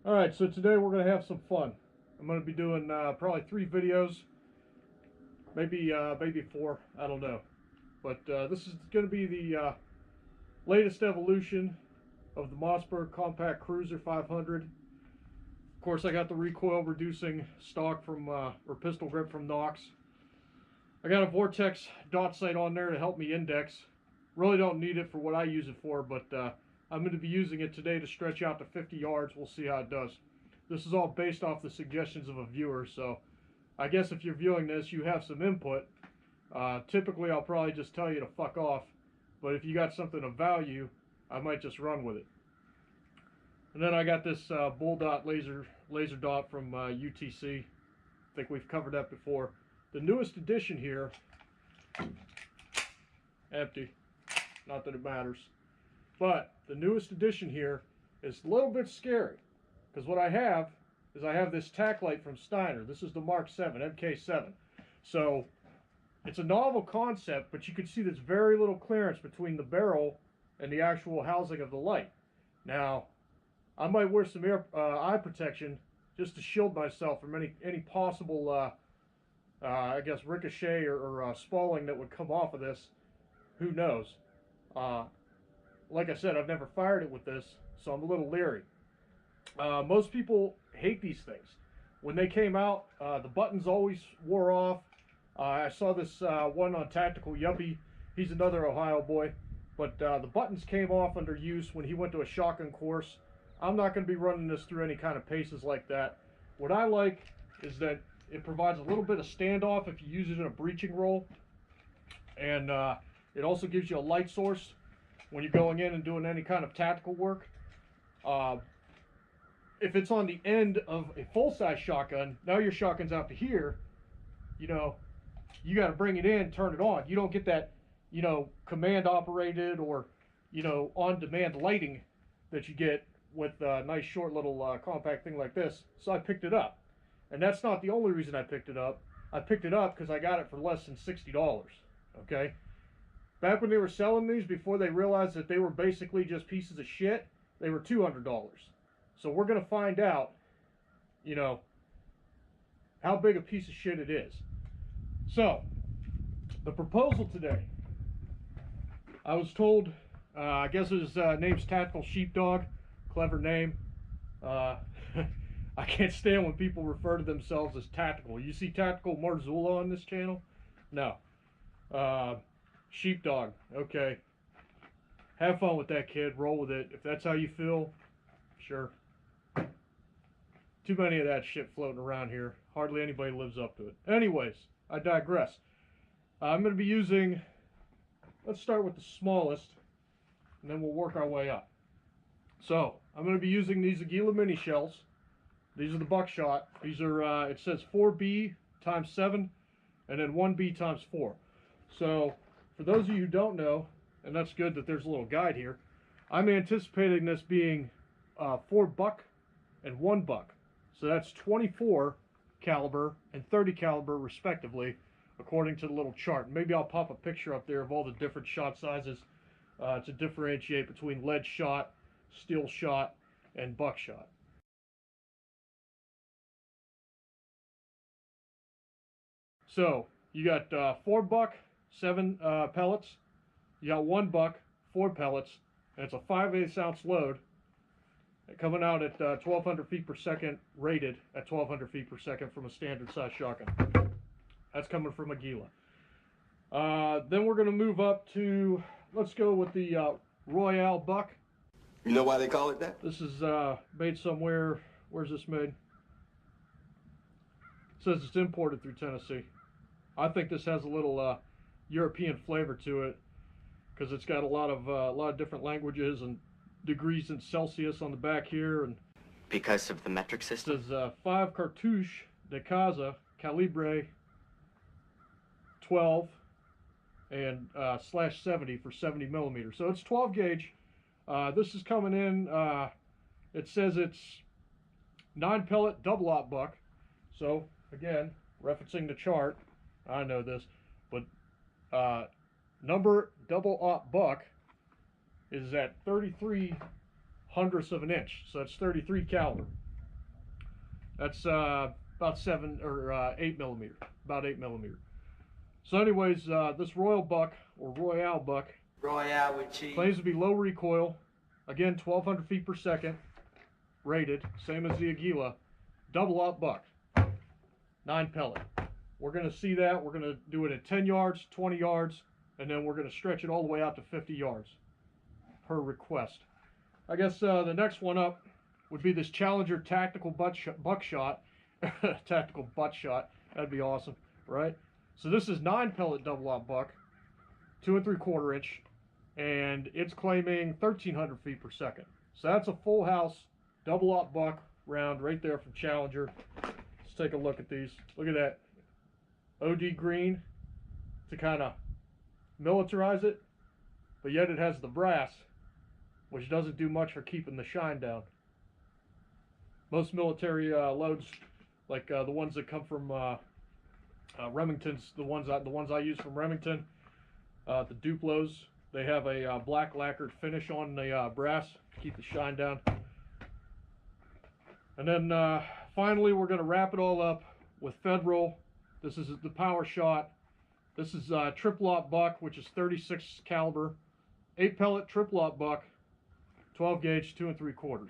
Alright, so today we're going to have some fun. I'm going to be doing probably 3 videos, maybe 4, I don't know. But this is going to be the latest evolution of the Mossberg Compact Cruiser 500. Of course, I got the recoil reducing stock from, or pistol grip from Knox. I got a Vortex dot sight on there to help me index. Really don't need it for what I use it for, but I'm going to be using it today to stretch out to 50 yards. We'll see how it does. This is all based off the suggestions of a viewer, so I guess if you're viewing this, you have some input. Typically, I'll probably just tell you to fuck off, but if you got something of value, I might just run with it. And then I got this bull dot laser dot from UTC. I think we've covered that before. The newest addition here, empty, not that it matters. But the newest addition here is a little bit scary, because what I have is this tack light from Steiner. This is the Mark 7, MK7. So it's a novel concept, but you can see there's very little clearance between the barrel and the actual housing of the light. Now, I might wear some eye protection just to shield myself from any possible, I guess, ricochet or spalling that would come off of this. Who knows? Like I said, I've never fired it with this, so I'm a little leery. Most people hate these things. When they came out, the buttons always wore off. I saw this one on Tactical Yuppie. He's another Ohio boy. But the buttons came off under use when he went to a shotgun course. I'm not going to be running this through any kind of paces like that. What I like is that it provides a little bit of standoff if you use it in a breaching roll. And it also gives you a light source when you're going in and doing any kind of tactical work. If it's on the end of a full-size shotgun, now your shotgun's out to here, you know, you got to bring it in, turn it on. You don't get that, you know, command-operated or, you know, on-demand lighting that you get with a nice short little compact thing like this. So I picked it up. And that's not the only reason I picked it up. I picked it up because I got it for less than $60, okay? Back when they were selling these, before they realized that they were basically just pieces of shit, they were $200. So we're going to find out, you know, how big a piece of shit it is. So, the proposal today. I was told, I guess his name's Tactical Sheepdog. Clever name. I can't stand when people refer to themselves as Tactical. You see Tactical Marzullo on this channel? No. Sheepdog. Okay. Have fun with that, kid. Roll with it. If that's how you feel, sure. Too many of that shit floating around here. Hardly anybody lives up to it. Anyways, I digress. I'm going to be using, let's start with the smallest, and then we'll work our way up. So, I'm going to be using these Aguila mini shells. These are the Buckshot. These are, it says 4B times 7, and then 1B times 4. So, for those of you who don't know, and that's good that there's a little guide here, I'm anticipating this being 4 buck and 1 buck. So that's 24 caliber and 30 caliber respectively, according to the little chart. Maybe I'll pop a picture up there of all the different shot sizes to differentiate between lead shot, steel shot, and buckshot. So you got 4 buck, 7 pellets. You got 1 buck, 4 pellets, and it's a 5/8 ounce load, coming out at 1,200 feet per second, rated at 1,200 feet per second from a standard size shotgun. That's coming from Aguila. Then we're going to move up to, let's go with the Royale Buck. You know why they call it that? This is made somewhere. Where's this made? It says it's imported through Tennessee. I think this has a little European flavor to it, because it's got a lot of different languages and degrees in Celsius on the back here, and because of the metric system. It says 5 cartouche de casa calibre 12 and /70 for 70 millimeters. So it's 12 gauge. This is coming in. It says it's 9 pellet double aught buck. So again, referencing the chart, I know this, but number double aught buck is at 33 hundredths of an inch, so that's 33 caliber. That's about 7 or 8 millimeter, about 8 millimeter. So anyways, this Royal Buck, or Royale Buck, Royale with cheese. claims to be low recoil. Again, 1,200 feet per second, rated, same as the Aguila. Double-aught buck, 9 pellet. We're going to see that. We're going to do it at 10 yards, 20 yards, and then we're going to stretch it all the way out to 50 yards per request. I guess the next one up would be this Challenger Tactical Buckshot. Tactical butt shot. That'd be awesome, right? So this is 9 pellet double-aught buck, 2 3/4 inch, and it's claiming 1,300 feet per second. So that's a full house double-aught buck round right there from Challenger. Let's take a look at these. Look at that. OD green to kind of militarize it, but yet it has the brass, which doesn't do much for keeping the shine down. Most military loads, like the ones that come from Remington's, the ones I use from Remington, the Duplos, they have a black lacquered finish on the brass to keep the shine down. And then finally, we're going to wrap it all up with Federal. This is the Power Shot. This is triple-aught buck, which is 36 caliber, 8 pellet triple-aught buck, 12 gauge, 2 3/4.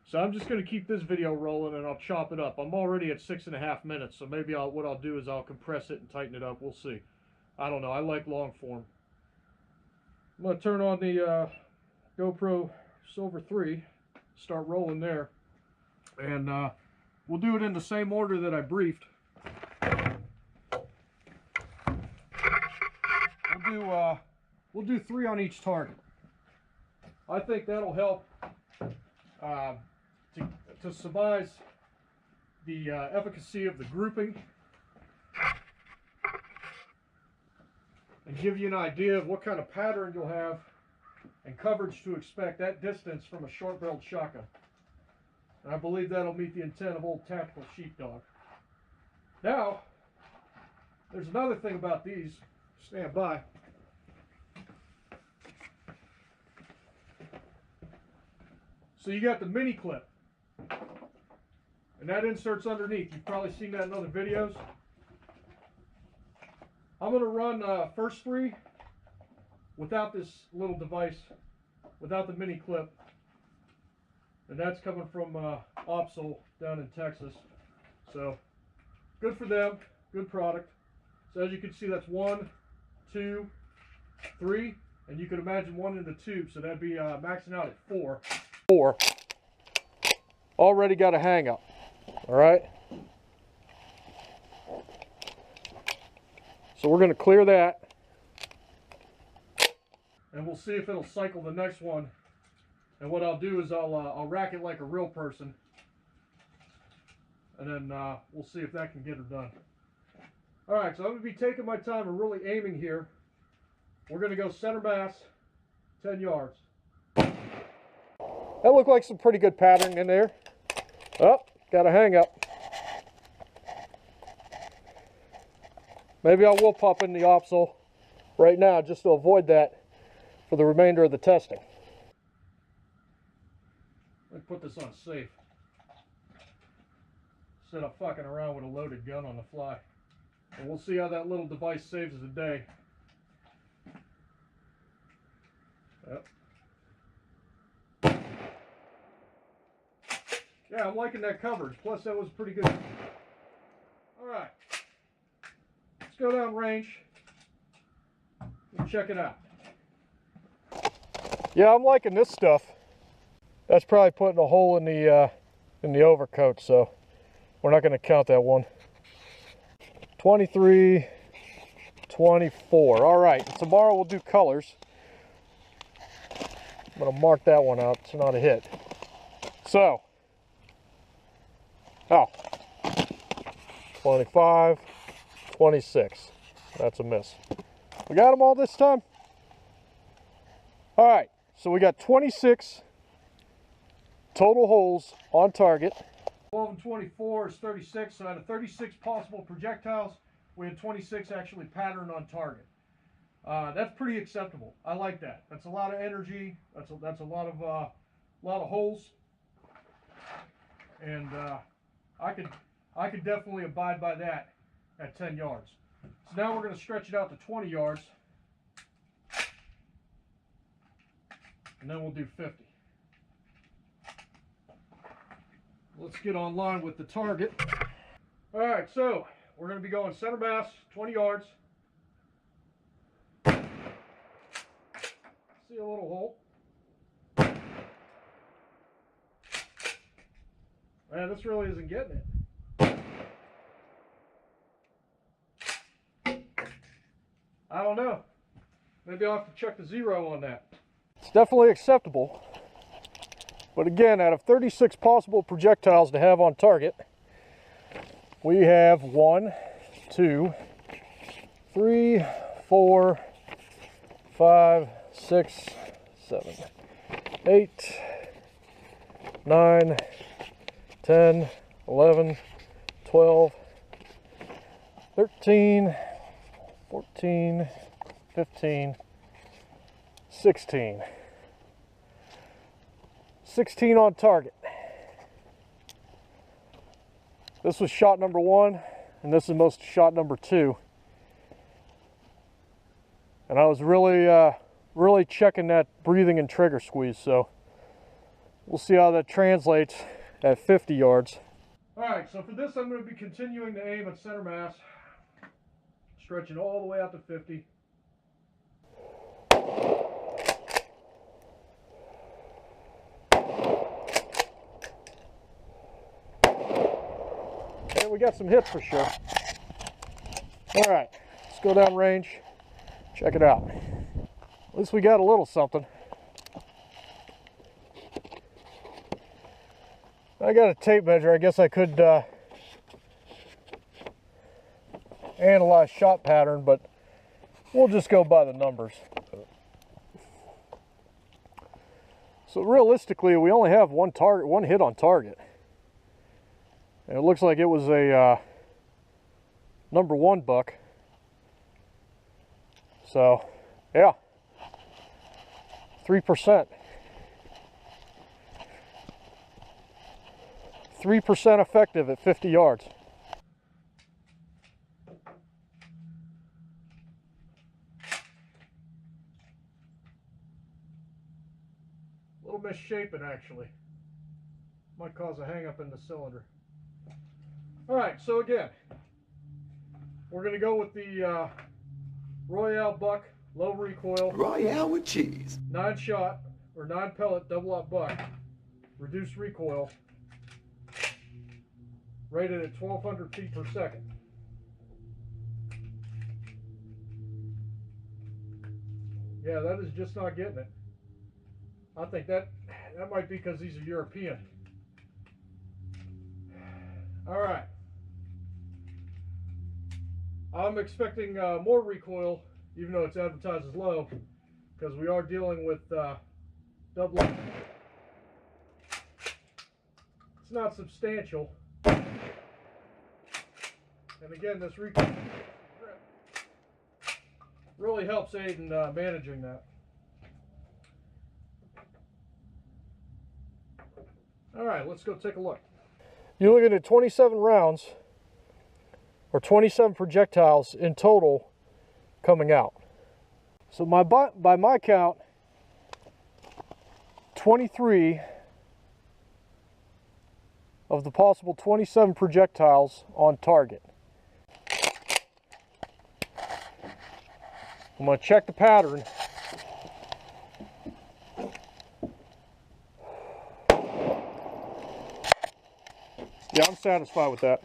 So I'm just going to keep this video rolling and I'll chop it up. I'm already at 6.5 minutes, so maybe what I'll do is I'll compress it and tighten it up. We'll see. I don't know. I like long form. I'm going to turn on the GoPro Silver 3, start rolling there, and we'll do it in the same order that I briefed. We'll do 3 on each target. I think that'll help to surmise the efficacy of the grouping and give you an idea of what kind of pattern you'll have and coverage to expect at distance from a short-barreled shotgun. And I believe that'll meet the intent of old Tactical Sheepdog. Now, there's another thing about these. Stand by. So you got the mini clip, and that insert's underneath. You've probably seen that in other videos. I'm going to run first 3 without this little device, without the mini clip, and that's coming from Opsol down in Texas. So good for them, good product. So as you can see, that's 1, 2, 3, and you can imagine 1 in the tube, so that'd be maxing out at 4. Already got a hang up. All right. So we're going to clear that, and we'll see if it'll cycle the next one. And what I'll do is I'll rack it like a real person, and then we'll see if that can get her done. All right. So I'm going to be taking my time and really aiming here. We're going to go center mass, 10 yards. That looked like some pretty good pattern in there. Oh, got a hang up. Maybe I will pop in the Opsol right now just to avoid that for the remainder of the testing. Let me put this on safe. Instead of fucking around with a loaded gun on the fly. And we'll see how that little device saves us a day. Yep. Yeah, I'm liking that coverage. Plus, that was pretty good. All right. Let's go down range and check it out. Yeah, I'm liking this stuff. That's probably putting a hole in the overcoat, so we're not going to count that one. 23, 24. All right. Tomorrow we'll do colors. I'm going to mark that one out. It's not a hit. So. Oh, 25, 26. That's a miss. We got them all this time? All right, so we got 26 total holes on target. 12 and 24 is 36, so out of 36 possible projectiles, we had 26 actually patterned on target. That's pretty acceptable. I like that. That's a lot of energy. That's a lot of holes. And I could definitely abide by that at 10 yards. So now we're going to stretch it out to 20 yards. And then we'll do 50. Let's get online with the target. All right, so we're going to be going center mass, 20 yards. See a little hole. Man, this really isn't getting it. I don't know. Maybe I'll have to check the zero on that. It's definitely acceptable. But again, out of 36 possible projectiles to have on target, we have 1, 2, 3, 4, 5, 6, 7, 8, 9, 10, 11, 12, 13, 14, 15, 16. 16 on target. This was shot number 1, and this is shot number 2. And I was really checking that breathing and trigger squeeze, so we'll see how that translates at 50 yards. All right, so for this I'm going to be continuing to aim at center mass, stretching all the way out to 50. And we got some hits for sure. All right, let's go down range, check it out. At least we got a little something. I got a tape measure. I guess I could analyze shot pattern, but we'll just go by the numbers. So realistically, we only have one hit on target. And it looks like it was a number 1 buck. So, yeah, 3%. 3% effective at 50 yards. A little misshapen, actually. Might cause a hang up in the cylinder. All right, so again, we're going to go with the Royale buck, low recoil. Royale with cheese. 9 shot or 9 pellet double up buck, reduced recoil, rated at 1,200 feet per second. Yeah, that is just not getting it. I think that might be because he's a European. All right. I'm expecting more recoil, even though it's advertised as low, because we are dealing with double up. It's not substantial. And again, this recoil really helps aid in managing that. All right, let's go take a look. You're looking at 27 rounds, or 27 projectiles in total coming out. So by my count, 23 of the possible 27 projectiles on target. I'm going to check the pattern. Yeah, I'm satisfied with that.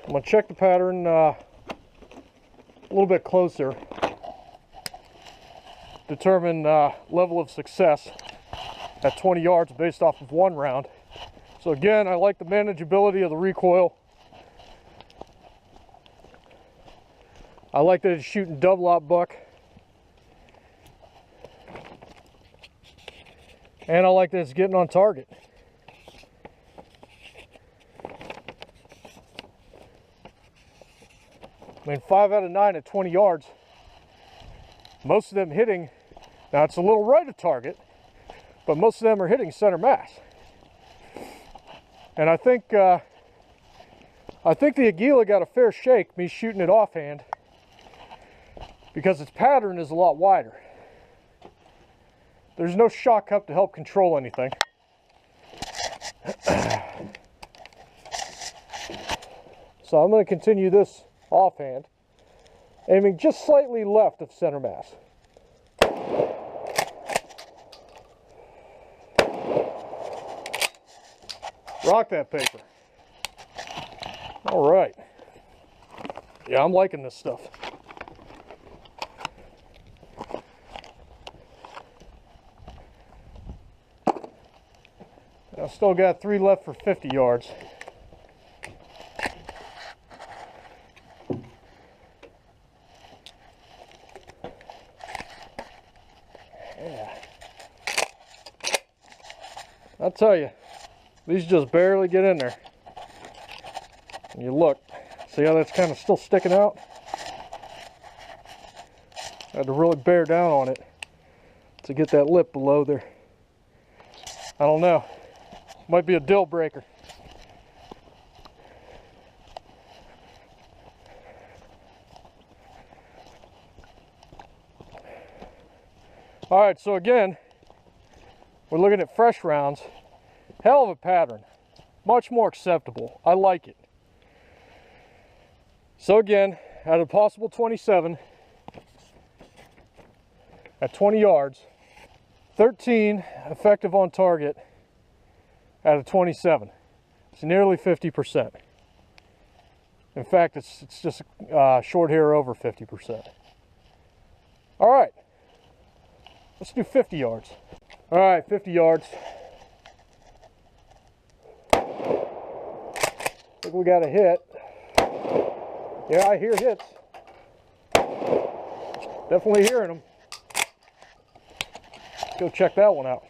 I'm going to check the pattern a little bit closer, determine level of success at 20 yards based off of 1 round. So again, I like the manageability of the recoil. I like that it's shooting double op buck. And I like that it's getting on target. I mean, 5 out of 9 at 20 yards most of them hitting, now it's a little right of target, but most of them are hitting center mass. And I think the Aguila got a fair shake, me shooting it offhand, because its pattern is a lot wider. There's no shot cup to help control anything. So I'm going to continue this offhand, aiming just slightly left of center mass. Rock that paper. All right. Yeah, I'm liking this stuff. I've still got 3 left for 50 yards. Yeah. I'll tell you, these just barely get in there. And you look, see how that's kind of still sticking out? I had to really bear down on it to get that lip below there. I don't know. Might be a deal breaker. All right, so again, we're looking at fresh rounds. Hell of a pattern. Much more acceptable. I like it. So again, at a possible 27, at 20 yards, 13 effective on target out of 27. It's nearly 50%. In fact, it's just short hair over 50%. All right, let's do 50 yards. All right, 50 yards. I think we got a hit. Yeah, I hear hits. Definitely hearing them. Let's go check that one out.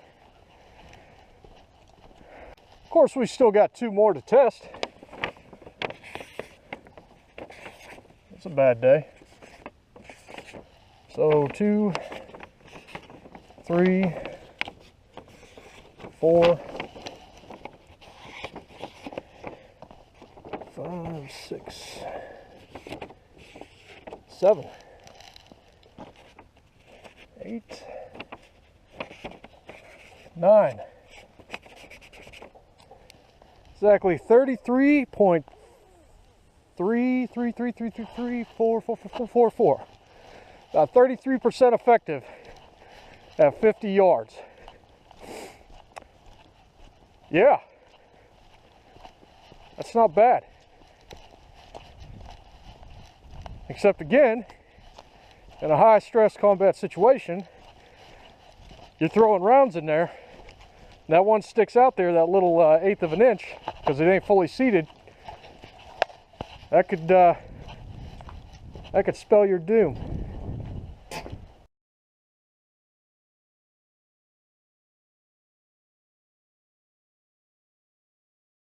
Of course, we still got 2 more to test. It's a bad day. So 2, 3, 4, 5, 6, 7, 8, 9. Exactly 33.333333444. About 33% effective at 50 yards. Yeah, that's not bad. Except again, in a high stress combat situation, you're throwing rounds in there. That one sticks out there, that little 1/8 of an inch, because it ain't fully seated. That could spell your doom.